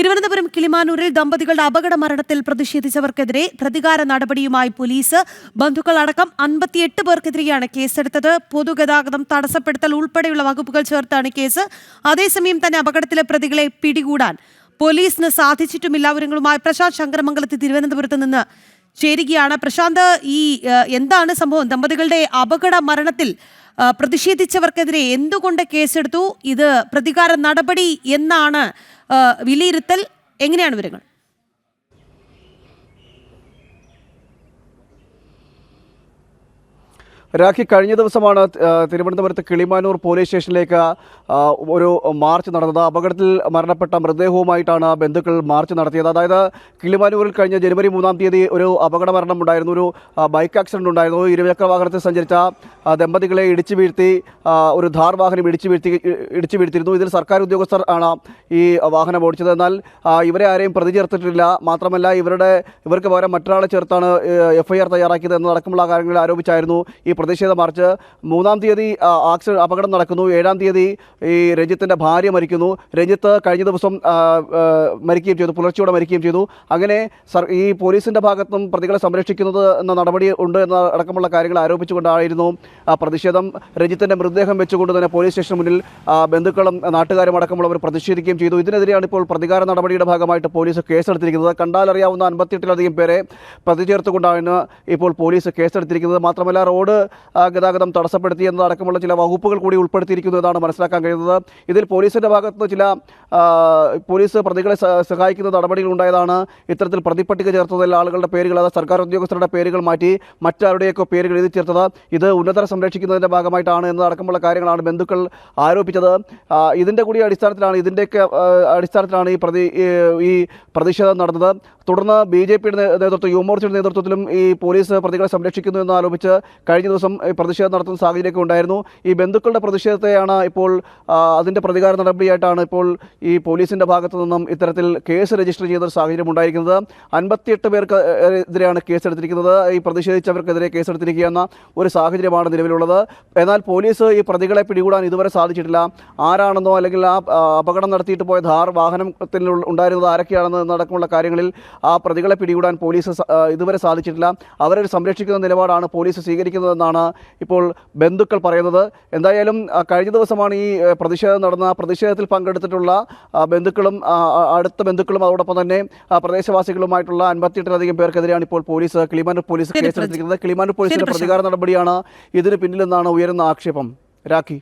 തിരുവനന്തപുരം കിളിമാനൂരിൽ ദമ്പതികളുടെ അപകട മരണത്തിൽ പ്രതിഷേധിച്ചവർക്കെതിരെ പ്രതികാര നടപടിയുമായി പോലീസ്. ബന്ധുക്കളടക്കം 58 പേർക്കെതിരെയാണ് കേസെടുത്തത്. പൊതുഗതാഗതം തടസ്സപ്പെടുത്തൽ ഉൾപ്പെടെയുള്ള വകുപ്പുകൾ ചേർത്താണ് കേസ്. അതേസമയം തന്നെ അപകടത്തിലെ പ്രതികളെ പിടികൂടാൻ പോലീസിന് സാധിച്ചിട്ടുമില്ല. വിവരങ്ങളുമായി പ്രശാന്ത് ശങ്കരമംഗലത്ത് തിരുവനന്തപുരത്ത് നിന്ന് ചേരുകയാണ്. പ്രശാന്ത്, എന്താണ് സംഭവം? ദമ്പതികളുടെ അപകട മരണത്തിൽ പ്രതിഷേധിച്ചവർക്കെതിരെ എന്തുകൊണ്ട് കേസെടുത്തു? ഇത് പ്രതികാര നടപടി എന്നാണ് വിലയിരുത്തൽ. എങ്ങനെയാണ് വിവരങ്ങൾ? രാഖി, കഴിഞ്ഞ ദിവസമാണ് തിരുവനന്തപുരത്ത് കിളിമാനൂർ പോലീസ് സ്റ്റേഷനിലേക്ക് ഒരു മാർച്ച് നടന്നത്. അപകടത്തിൽ മരണപ്പെട്ട മൃതദേഹവുമായിട്ടാണ് ബന്ധുക്കൾ മാർച്ച് നടത്തിയത്. അതായത് കിളിമാനൂരിൽ കഴിഞ്ഞ ജനുവരി 3-ാം തീയതി ഒരു അപകട മരണം ഉണ്ടായിരുന്നു. ഒരു ബൈക്ക് ആക്സിഡന്റ് ഉണ്ടായിരുന്നു. ഇരുചക്ര വാഹനത്തിൽ സഞ്ചരിച്ച ദമ്പതികളെ ഇടിച്ചു വീഴ്ത്തി ഒരു ധാർ വാഹനം ഇടിച്ചു വീഴ്ത്തിയിരുന്നു. ഇതിൽ സർക്കാർ ഉദ്യോഗസ്ഥർ ആണ് ഈ വാഹനം ഓടിച്ചത്. എന്നാൽ ഇവരെ ആരെയും പ്രതി ചേർത്തിട്ടില്ല. മാത്രമല്ല ഇവർക്ക് പകരം മറ്റൊരാളെ ചേർത്താണ് FIR തയ്യാറാക്കിയത് എന്നതടക്കമുള്ള കാര്യങ്ങൾ ആരോപിച്ചായിരുന്നു ഈ പ്രതിഷേധ മാർച്ച്. 3-ാം തീയതി അപകടം നടക്കുന്നു. 7-ാം തീയതി ഈ രഞ്ജിത്തിൻ്റെ ഭാര്യ മരിക്കുന്നു. രഞ്ജിത്ത് കഴിഞ്ഞ ദിവസം മരിക്കുകയും ചെയ്തു, പുലർച്ചയോടെ മരിക്കുകയും ചെയ്തു. അങ്ങനെ ഈ പോലീസിൻ്റെ ഭാഗത്തും പ്രതികളെ സംരക്ഷിക്കുന്നത് എന്ന നടപടി ഉണ്ട് എന്ന അടക്കമുള്ള കാര്യങ്ങൾ ആരോപിച്ചുകൊണ്ടായിരുന്നു പ്രതിഷേധം. രഞ്ജിത്തിൻ്റെ മൃതദേഹം വെച്ചുകൊണ്ട് തന്നെ പോലീസ് സ്റ്റേഷന് മുന്നിൽ ബന്ധുക്കളും നാട്ടുകാരും അടക്കമുള്ളവർ പ്രതിഷേധിക്കുകയും ചെയ്തു. ഇതിനെതിരെയാണ് ഇപ്പോൾ പ്രതികാര നടപടിയുടെ ഭാഗമായിട്ട് പോലീസ് കേസെടുത്തിരിക്കുന്നത്. കണ്ടാലറിയാവുന്ന 58-ലധികം പേരെ പ്രതി ചേർത്തുകൊണ്ടാണ് ഇപ്പോൾ പോലീസ് കേസെടുത്തിരിക്കുന്നത്. മാത്രമല്ല റോഡ് ഗതാഗതം തടസ്സപ്പെടുത്തി എന്നതടക്കമുള്ള ചില വകുപ്പുകൾ കൂടി ഉൾപ്പെടുത്തിയിരിക്കുന്നു എന്നാണ് മനസ്സിലാക്കാൻ കഴിയുന്നത്. ഇതിൽ പോലീസിൻ്റെ ഭാഗത്ത് ചില പോലീസ് പ്രതികളെ സഹായിക്കുന്ന നടപടികൾ ഉണ്ടായതാണ്. ഇത്തരത്തിൽ പ്രതിപട്ടിക ചേർത്തതിൽ ആളുകളുടെ പേരുകൾ, അതായത് സർക്കാർ ഉദ്യോഗസ്ഥരുടെ പേരുകൾ മാറ്റി മറ്റാരുടെയൊക്കെ പേരുകൾ എഴുതി ചേർത്തത് ഇത് ഉന്നതരെ സംരക്ഷിക്കുന്നതിൻ്റെ ഭാഗമായിട്ടാണ് എന്നതടക്കമുള്ള കാര്യങ്ങളാണ് ബന്ധുക്കൾ ആരോപിച്ചത്. ഇതിൻ്റെയൊക്കെ അടിസ്ഥാനത്തിലാണ് ഈ പ്രതിഷേധം നടന്നത്. തുടർന്ന് BJPയുടെ നേതൃത്വം, യുവമോർച്ചയുടെ നേതൃത്വത്തിലും ഈ പോലീസ് പ്രതികളെ സംരക്ഷിക്കുന്നു എന്ന് ആരോപിച്ച് കഴിഞ്ഞ ദിവസം പ്രതിഷേധം നടത്തുന്ന സാഹചര്യമൊക്കെ ഉണ്ടായിരുന്നു. ഈ ബന്ധുക്കളുടെ പ്രതിഷേധത്തെയാണ് ഇപ്പോൾ അതിൻ്റെ പ്രതികാര നടപടിയായിട്ടാണ് ഇപ്പോൾ ഈ പോലീസിൻ്റെ ഭാഗത്തു നിന്നും ഇത്തരത്തിൽ കേസ് രജിസ്റ്റർ ചെയ്ത ഒരു സാഹചര്യം ഉണ്ടായിരിക്കുന്നത്. 58 പേർക്കെതിരെയാണ് കേസെടുത്തിരിക്കുന്നത്. ഈ പ്രതിഷേധിച്ചവർക്കെതിരെ കേസെടുത്തിരിക്കുന്ന ഒരു സാഹചര്യമാണ് നിലവിലുള്ളത്. എന്നാൽ പോലീസ് ഈ പ്രതികളെ പിടികൂടാൻ ഇതുവരെ സാധിച്ചിട്ടില്ല. ആരാണെന്നോ അല്ലെങ്കിൽ ആ അപകടം നടത്തിയിട്ട് പോയ ധാർ വാഹനത്തിൽ ഉണ്ടായിരുന്നത് ആരൊക്കെയാണെന്ന് എന്നടക്കമുള്ള കാര്യങ്ങളിൽ ആ പ്രതികളെ പിടികൂടാൻ പോലീസ് ഇതുവരെ സാധിച്ചിട്ടില്ല. അവരെ സംരക്ഷിക്കുന്ന നിലപാടാണ് പോലീസ് സ്വീകരിക്കുന്നതെന്നാണ് ഇപ്പോൾ ബന്ധുക്കൾ പറയുന്നത്. എന്തായാലും കഴിഞ്ഞ ദിവസമാണ് ഈ പ്രതിഷേധം നടന്ന. പ്രതിഷേധത്തിൽ പങ്കെടുത്തിട്ടുള്ള അടുത്ത ബന്ധുക്കളും അതോടൊപ്പം തന്നെ പ്രദേശവാസികളുമായിട്ടുള്ള 58-ലധികം പേർക്കെതിരെയാണ് ഇപ്പോൾ കിളിമാനൂർ പോലീസ് കേസെടുത്തിരിക്കുന്നത്. കിളിമാനൂർ പോലീസിന്റെ പ്രതികാര നടപടിയാണ് ഇതിന് പിന്നിലെന്നാണ് ഉയരുന്ന ആക്ഷേപം. രാഖി.